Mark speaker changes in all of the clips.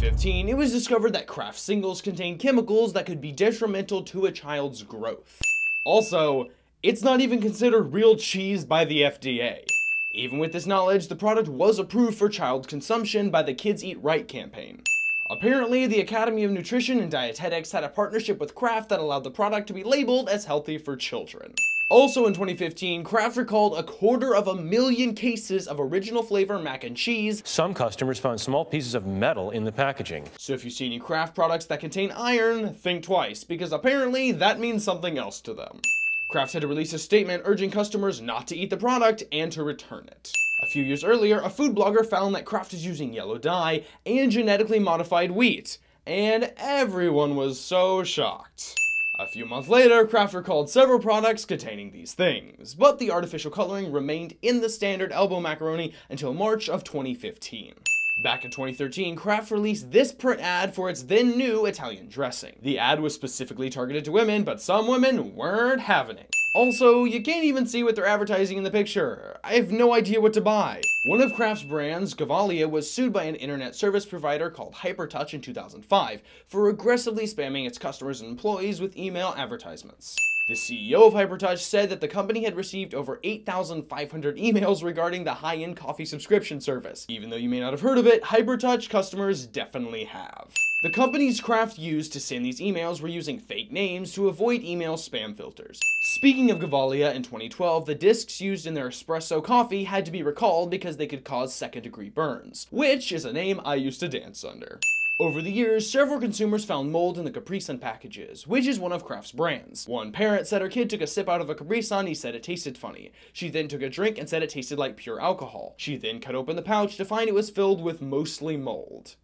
Speaker 1: 2015, it was discovered that Kraft singles contain chemicals that could be detrimental to a child's growth. Also, it's not even considered real cheese by the FDA. Even with this knowledge, the product was approved for child consumption by the Kids Eat Right campaign. Apparently, the Academy of Nutrition and Dietetics had a partnership with Kraft that allowed the product to be labeled as healthy for children. Also in 2015, Kraft recalled 250,000 cases of original flavor mac and cheese.
Speaker 2: Some customers found small pieces of metal in the packaging.
Speaker 1: So if you see any Kraft products that contain iron, think twice, because apparently that means something else to them. Kraft had to release a statement urging customers not to eat the product and to return it. A few years earlier, a food blogger found that Kraft is using yellow dye and genetically modified wheat, and everyone was so shocked. A few months later, Kraft recalled several products containing these things, but the artificial coloring remained in the standard elbow macaroni until March of 2015. Back in 2013, Kraft released this print ad for its then new Italian dressing. The ad was specifically targeted to women, but some women weren't having it. Also, you can't even see what they're advertising in the picture. I have no idea what to buy. One of Kraft's brands, Gevalia, was sued by an internet service provider called Hypertouch in 2005 for aggressively spamming its customers and employees with email advertisements. The CEO of Hypertouch said that the company had received over 8,500 emails regarding the high-end coffee subscription service. Even though you may not have heard of it, Hypertouch customers definitely have. The companies Kraft used to send these emails were using fake names to avoid email spam filters. Speaking of Gevalia, in 2012, the discs used in their espresso coffee had to be recalled because they could cause second-degree burns, which is a name I used to dance under. Over the years, several consumers found mold in the Capri Sun packages, which is one of Kraft's brands. One parent said her kid took a sip out of a Capri Sun, he said it tasted funny. She then took a drink and said it tasted like pure alcohol. She then cut open the pouch to find it was filled with mostly mold.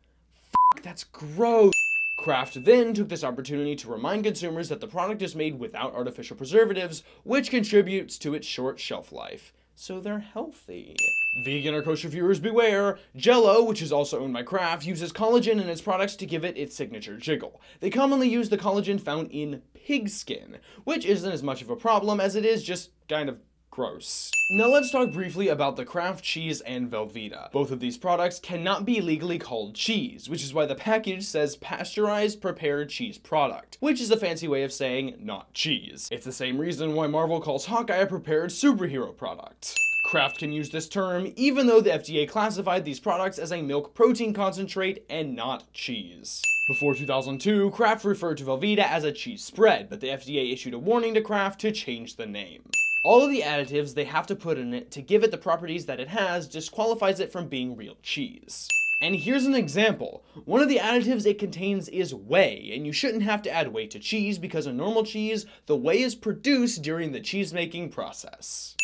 Speaker 1: Fuck, that's gross. Kraft then took this opportunity to remind consumers that the product is made without artificial preservatives, which contributes to its short shelf life. So they're healthy. Vegan or kosher viewers beware. Jell-O, which is also owned by Kraft, uses collagen in its products to give it its signature jiggle. They commonly use the collagen found in pig skin, which isn't as much of a problem as it is just kind of gross. Now let's talk briefly about the Kraft cheese and Velveeta. Both of these products cannot be legally called cheese, which is why the package says pasteurized prepared cheese product, which is a fancy way of saying not cheese. It's the same reason why Marvel calls Hawkeye a prepared superhero product. Kraft can use this term even though the FDA classified these products as a milk protein concentrate and not cheese. Before 2002, Kraft referred to Velveeta as a cheese spread, but the FDA issued a warning to Kraft to change the name. All of the additives they have to put in it to give it the properties that it has disqualifies it from being real cheese. And here's an example. One of the additives it contains is whey, and you shouldn't have to add whey to cheese because in normal cheese, the whey is produced during the cheese making process.